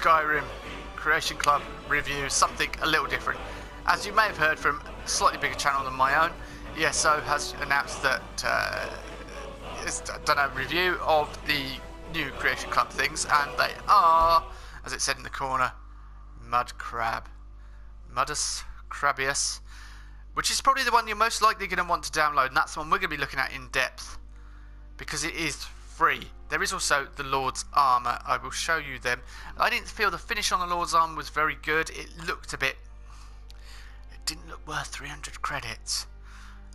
Skyrim Creation Club review, something a little different. As you may have heard from a slightly bigger channel than my own, ESO has announced that it's done a review of the new Creation Club things, and they are, as it said in the corner, Mudcrab. Mudus Crabius, which is probably the one you're most likely going to want to download, and that's the one we're going to be looking at in depth, because it is free. There is also the Lord's Armour. I will show you them. I didn't feel the finish on the Lord's Armour was very good. It looked a bit... It didn't look worth 300 credits.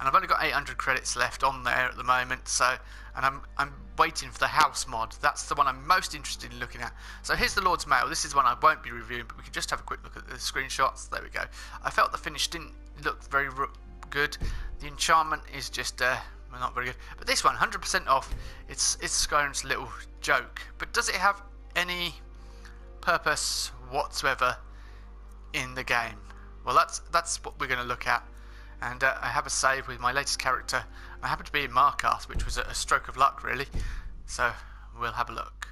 And I've only got 800 credits left on there at the moment, so... And I'm waiting for the house mod. That's the one I'm most interested in looking at. So here's the Lord's Mail. This is one I won't be reviewing, but we can just have a quick look at the screenshots. There we go. I felt the finish didn't look very good. The enchantment is just well, not very good. But this one, 100% off. It's Skyrim's little joke. But does it have any purpose whatsoever in the game? Well, that's what we're going to look at. And I have a save with my latest character. I happen to be in Markarth, which was a stroke of luck, really. So we'll have a look.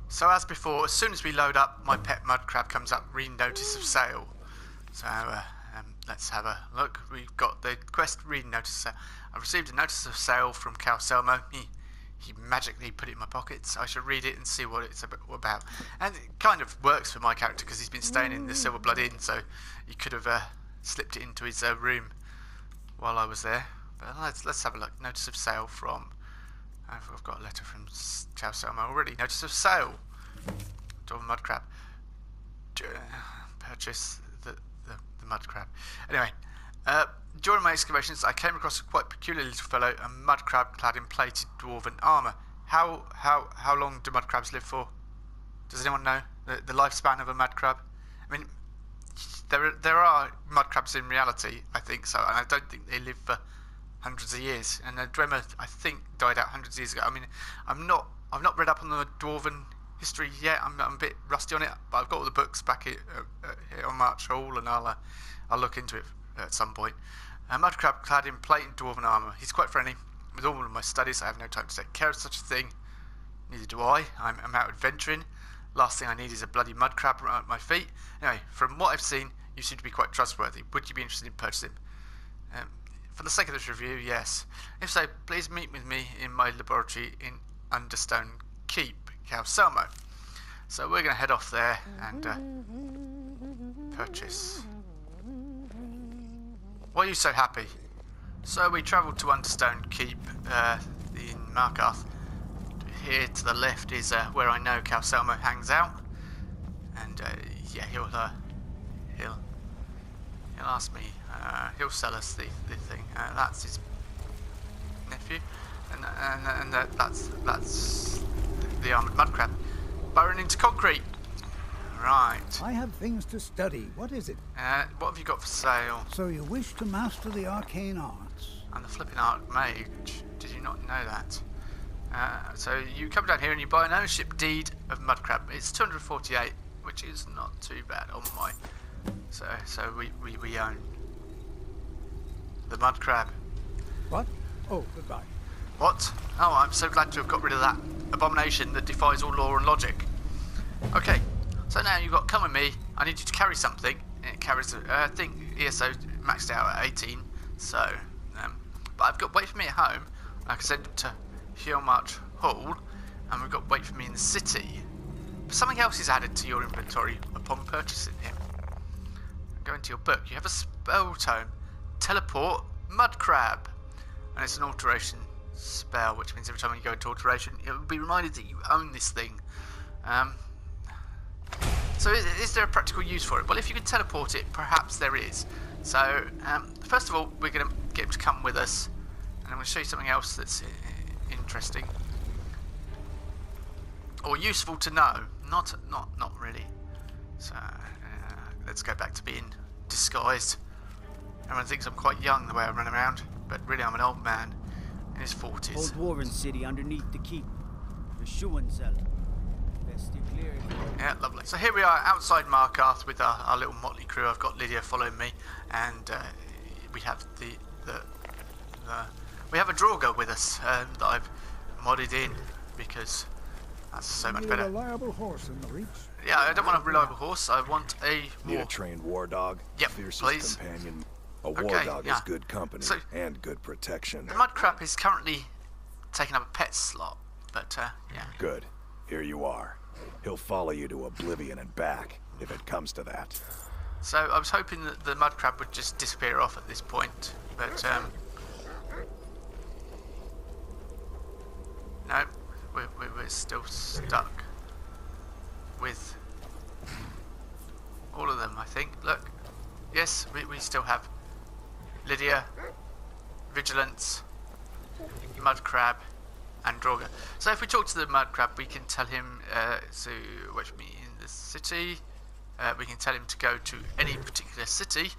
So as before, as soon as we load up, my pet Mudcrab comes up, read notice of sale. So let's have a look. We've got the quest, read notice of sale. I've received a notice of sale from Calcelmo. He magically put it in my pockets. I should read it and see what it's about. And it kind of works for my character because he's been staying in the Silverblood Inn, so he could have slipped it into his room while I was there. But let's have a look. Notice of sale from... I've got a letter from Calcelmo already. Notice of sale. Dwemer Mudcrab. Purchase the Mudcrab. Anyway, during my excavations, I came across a quite peculiar little fellow, a mudcrab clad in plated dwarven armour. How long do mudcrabs live for? Does anyone know the lifespan of a mudcrab? I mean, there are mudcrabs in reality, I think so, and I don't think they live for hundreds of years. And Dwemer, I think, died out hundreds of years ago. I mean, I've not read up on the dwarven history yet. I'm a bit rusty on it, but I've got all the books back here on March Hall, and I'll look into it at some point. A mudcrab clad in plate and dwarven armour. He's quite friendly. With all of my studies, I have no time to take care of such a thing. Neither do I. I'm out adventuring. Last thing I need is a bloody mudcrab right at my feet. Anyway, from what I've seen, you seem to be quite trustworthy. Would you be interested in purchasing him? For the sake of this review, yes. If so, please meet with me in my laboratory in Understone Keep, Calcelmo. So we're going to head off there and purchase. Why are you so happy? So we travelled to Understone Keep in Markarth. Here to the left is where I know Calcelmo hangs out, and yeah, he'll ask me. He'll sell us the thing. That's his nephew, and that's the armoured mudcrab burrowing into concrete. Right. I have things to study. What is it? What have you got for sale? So you wish to master the arcane arts? I'm the flipping archmage. Did you not know that? So you come down here and you buy an ownership deed of Mudcrab. It's 248, which is not too bad on my. So we own the Mudcrab. What? Oh, goodbye. What? Oh, I'm so glad to have got rid of that abomination that defies all law and logic. Okay, so now you've got come with me. I need you to carry something. It carries, I think ESO maxed out at 18. So, but I've got wait for me at home. I can send it to Hillmarch Hall, and we've got wait for me in the city. But something else is added to your inventory upon purchasing him. Go into your book. You have a spell tome, Teleport Mudcrab, and it's an alteration spell, which means every time you go into alteration, it will be reminded that you own this thing. So is there a practical use for it? Well, if you can teleport it, perhaps there is. So first of all, we're going to get him to come with us, and I'm going to show you something else that's interesting or useful to know. Not really. So let's go back to being disguised. Everyone thinks I'm quite young the way I run around, but really I'm an old man in his 40s. Old Warren City underneath the keep. The shoeing cellar. Best steer clear. Yeah, lovely. So here we are outside Markarth with our little motley crew. I've got Lydia following me, and we have we have a Draugr with us that I've modded in because That's so much Need a better. reliable horse in the reach. Yeah, I don't want a reliable horse. I want a Need more... a trained war dog? Yep, Fiercest please. companion. A war Okay, dog yeah. is good company So- and good protection. The Mudcrab is currently taking up a pet slot, but yeah. Good. Here you are. He'll follow you to oblivion and back, if it comes to that. So I was hoping that the Mudcrab would just disappear off at this point, but no, we're still stuck with all of them, I think. Look, yes, we still have Lydia, Vigilance, Mudcrab, and Draugr. So if we talk to the Mudcrab, we can tell him to watch me in the city. We can tell him to go to any particular city,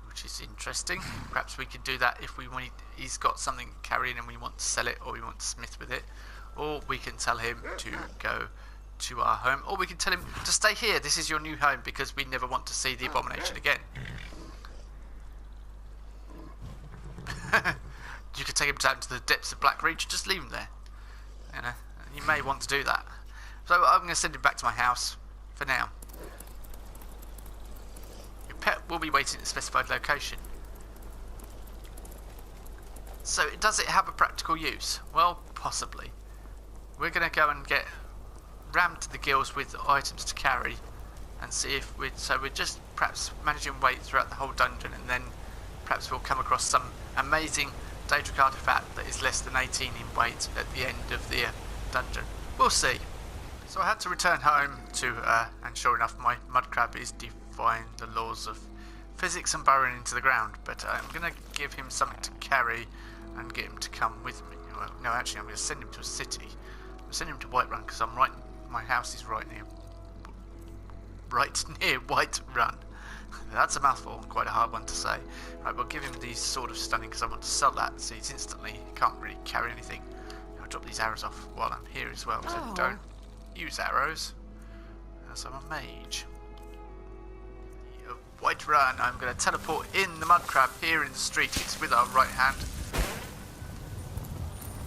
which is interesting. Perhaps we could do that if we want. He's got something carrying and we want to sell it, or we want to smith with it. Or we can tell him to go to our home, or we can tell him to stay here. This is your new home because we never want to see the abomination again. You could take him down to the depths of Black Reach, just leave him there. You know, you may want to do that. So I'm going to send him back to my house for now. Your pet will be waiting at a specified location. So does it have a practical use? Well, possibly. We're going to go and get rammed to the gills with items to carry and see if we're just perhaps managing to wait throughout the whole dungeon, and then perhaps we'll come across some amazing Daedric artifact that is less than 18 in weight at the end of the dungeon. We'll see. So I had to return home and sure enough my Mudcrab is defying the laws of physics and burrowing into the ground, but I'm going to give him something to carry and get him to come with me. Well, no, actually I'm going to send him to a city. I'm going to send him to Whiterun because my house is right near Whiterun. That's a mouthful, quite a hard one to say. Right, we'll give him these sort of stunning because I want to sell that, so he's instantly can't really carry anything. I'll drop these arrows off while I'm here as well, because I don't use arrows, as I'm a mage. Whiterun, I'm going to teleport in the Mudcrab here in the street. It's with our right hand.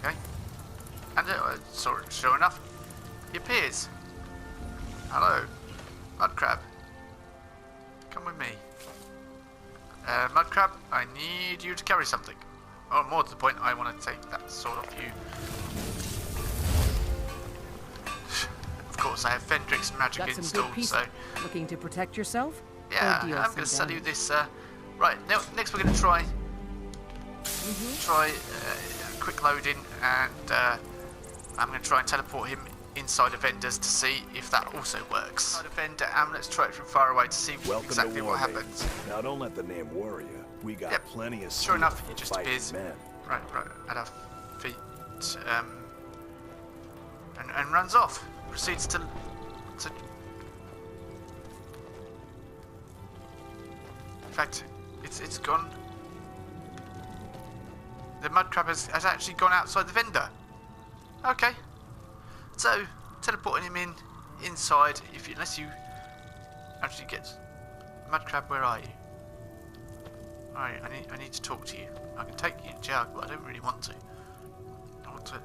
Okay. And sure enough, he appears. Hello, Mudcrab. Come with me. Mudcrab, I need you to carry something. Or more to the point, I want to take that sword off you. Of course, I have Fendrick's magic Got some installed, good pieces. so... Looking to protect yourself? Yeah, Or deal I'm some going to sell you damage? this. Right, next we're going to try a quick loading, and I'm going to try and teleport him inside of vendors to see if that also works. Inside a vendor, and let's try it from far away to see Welcome exactly to war, what mates. happens. Now don't let the name worry you. We got Yep. plenty of Sure enough, steel he for just fighting appears men. right at our feet, and runs off. Proceeds to. In fact, it's gone. The Mudcrab has actually gone outside the vendor. Okay. So teleporting him inside, unless you actually get Mudcrab, where are you? Alright, I need to talk to you. I can take you in jail, but I don't really want to. I want to.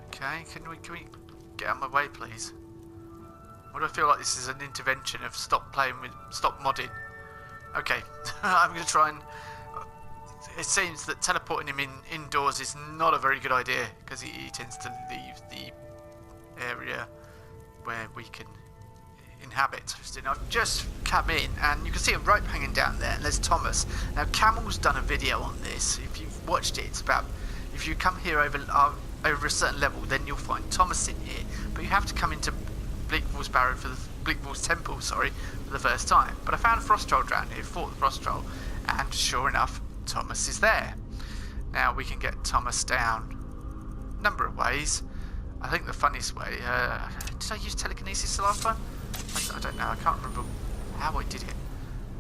Okay, can we get out of my way, please? Why do I feel like this is an intervention of stop modding? Okay, I'm going to try and. It seems that teleporting him indoors is not a very good idea because he tends to leave the area where we can inhabit. And I've just come in and you can see a rope hanging down there, and there's Thomas. Now Camel's done a video on this. If you've watched it, it's about if you come here over a certain level, then you'll find Thomas in here. But you have to come into Bleak Falls Temple, for the first time. But I found a frost troll down here, fought the frost troll, and sure enough, Thomas is there. Now we can get Thomas down a number of ways. I think the funniest way, did I use telekinesis the last time? I don't know, I can't remember how I did it.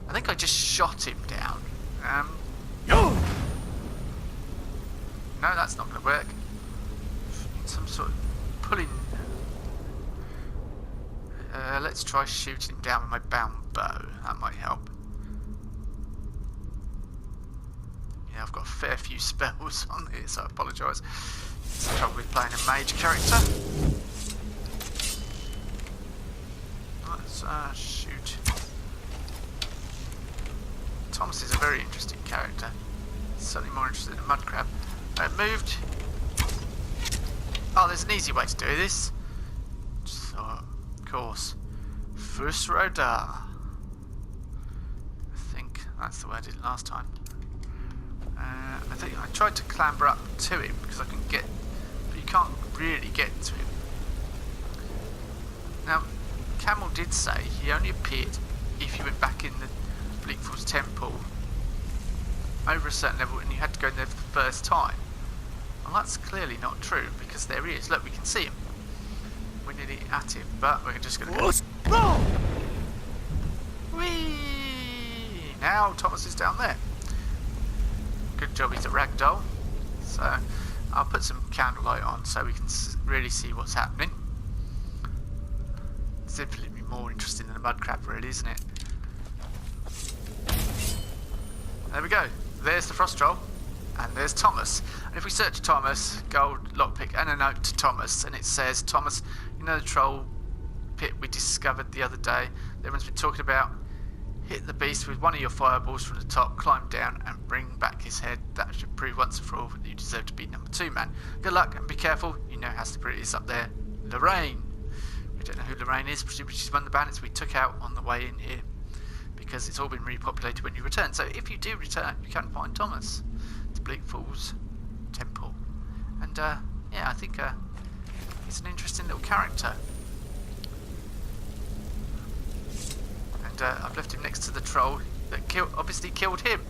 I think I just shot him down. No, that's not going to work. Some sort of pulling. Let's try shooting him down with my bound bow. That might help. Yeah, I've got a fair few spells on here, so I apologise. It's the trouble with playing a mage character. Let's shoot. Thomas is a very interesting character. Certainly more interested in Mudcrab. Moved. Oh, there's an easy way to do this. So, of course, first radar. I think that's the way I did it last time. I think I tried to clamber up to him because I couldn't get, but you can't really get to him. Now, Camel did say he only appeared if you went back in the Bleak Falls Temple over a certain level and you had to go in there for the first time. Well, that's clearly not true because there he is. Look, we can see him. We're nearly at him, but we're just going to go. Whee! Now Thomas is down there. Good job he's a ragdoll. So I'll put some candlelight on so we can really see what's happening. It's infinitely more interesting than a mudcrab, really, isn't it? There we go. There's the frost troll, and there's Thomas. And if we search Thomas, gold lockpick, and a note to Thomas, and it says, Thomas, you know the troll pit we discovered the other day that everyone's been talking about? Hit the beast with one of your fireballs from the top, climb down, and bring back his head. That should prove once and for all that you deserve to be number 2 man. Good luck, and be careful. You know how slippery it is up there. Lorraine. We don't know who Lorraine is, presumably she's one of the bandits we took out on the way in here, because it's all been repopulated when you return. So if you do return, you can find Thomas to Bleak Falls Temple. And yeah, I think he's an interesting little character. And I've left him next to the troll that obviously killed him.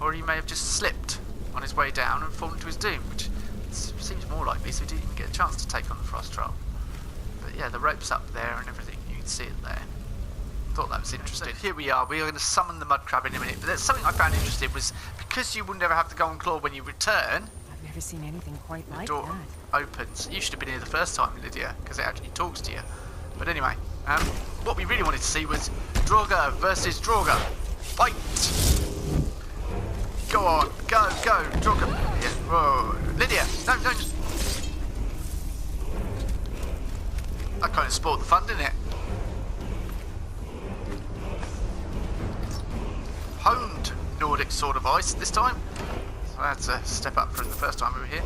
Or he may have just slipped on his way down and fallen to his doom, which seems more likely, so he didn't even get a chance to take on the frost troll. But yeah, the rope's up there and everything, you can see it there. Thought that was interesting. Here we are going to summon the mudcrab in a minute, but there's something I found interesting was because you will never have the golden claw when you return. I've never seen anything quite the like door that. opens. You should have been here the first time, Lydia, because it actually talks to you. But anyway, what we really wanted to see was Draugr versus Draugr. Fight! Go on, go, Draugr. Yeah. Whoa, Lydia, no. That kind of spoiled the fun, didn't it? Honed Nordic sword of ice this time. So that's a step up from the first time we were here.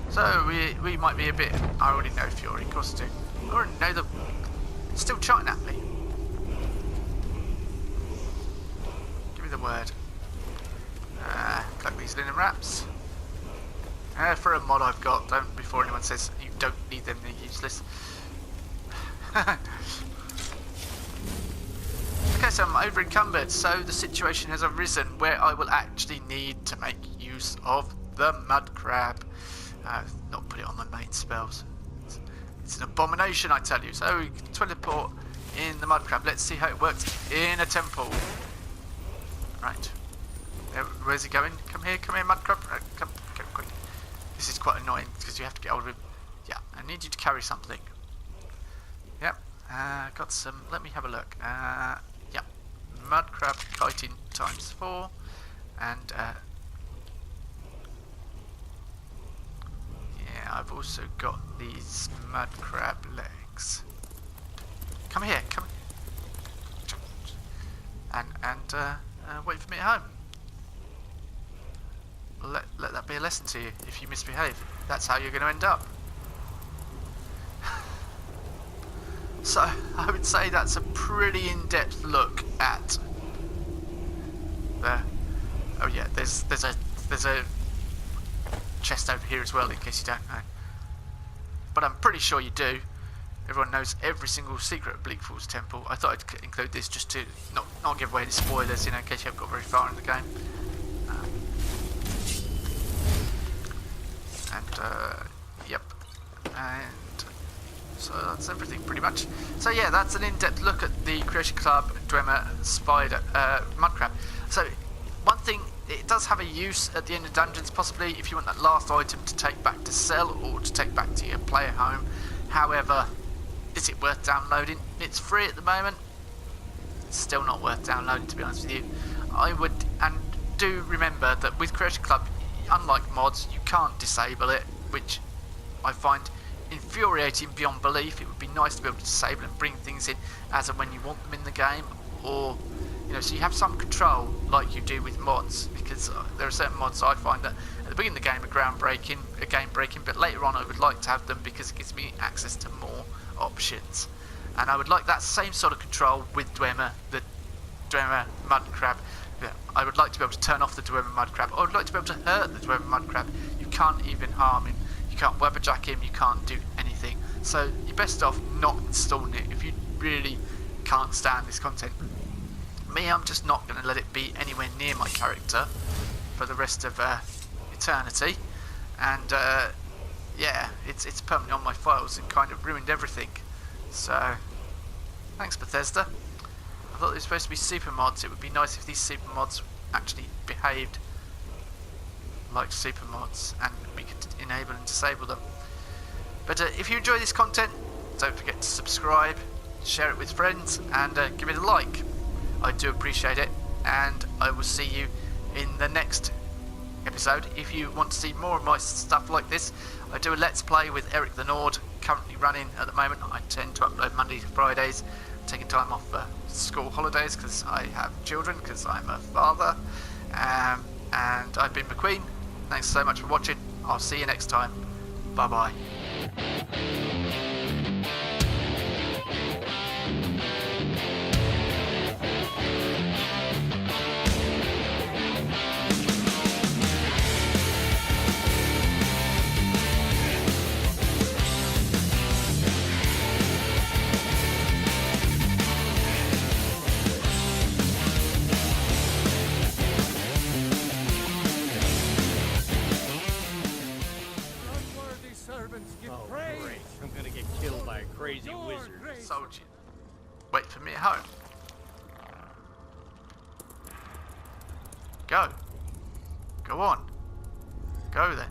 So we might be a bit. I already know Fury, of course I do. I already know them. Still chatting at me. Give me the word. Collect these linen wraps. For a mod I've got, don't before anyone says you don't need them, they're useless. Okay, so I'm over encumbered, so the situation has arisen where I will actually need to make use of the mudcrab. Not put it on my main spells. It's an abomination, I tell you. So we can teleport in the mudcrab. Let's see how it works in a temple. Right. Where's he going? Come here, mudcrab. Come quick. This is quite annoying because you have to get hold of him. Yeah, I need you to carry something. Yep. Got some. Let me have a look. Yep. Mudcrab chitin ×4, and yeah, I've also got these mudcrab legs. Come here, come. And wait for me at home. Let that be a lesson to you. If you misbehave, that's how you're going to end up. So I would say that's a pretty in-depth look at the. Oh yeah, there's a chest over here as well, in case you don't know. But I'm pretty sure you do. Everyone knows every single secret of Bleak Falls Temple. I thought I'd include this just to not give away any spoilers, in case you haven't got very far in the game. Yep. And so that's everything pretty much. So yeah, that's an in-depth look at the Creation Club Dwemer Mudcrab. So one thing, it does have a use at the end of dungeons, possibly if you want that last item to take back to sell or to take back to your player home. However, is it worth downloading? It's free at the moment. It's still not worth downloading, to be honest with you. I would, and do remember that with Creation Club, unlike mods, you can't disable it, which I find infuriating beyond belief. It would be nice to be able to disable and bring things in as and when you want them in the game, or so you have some control like you do with mods, because there are certain mods I find that at the beginning of the game are game breaking, but later on I would like to have them because it gives me access to more options. And I would like that same sort of control with Dwemer, the Dwemer Mudcrab. Yeah, I would like to be able to turn off the Dwemer Mudcrab. I would like to be able to hurt the Dwemer Mudcrab. You can't even harm him. You can't weatherjack him. You can't do anything. So you're best off not installing it if you really can't stand this content. Me, I'm just not going to let it be anywhere near my character for the rest of eternity. And yeah, it's permanently on my files. It kind of ruined everything. So thanks, Bethesda. I thought they were supposed to be super mods. It would be nice if these super mods actually behaved like super mods and we could enable and disable them. But if you enjoy this content, don't forget to subscribe, share it with friends, and give it a like. I do appreciate it, and I will see you in the next episode. If you want to see more of my stuff like this, I do a Let's Play with Eric the Nord, currently running at the moment. I tend to upload Monday to Fridays, taking time off for school holidays because I have children, because I'm a father. And I've been McQueen. Thanks so much for watching. I'll see you next time. Bye bye. Great. I'm gonna get killed by a crazy wizard. Soldier. Wait for me at home. Go. Go on. Go then.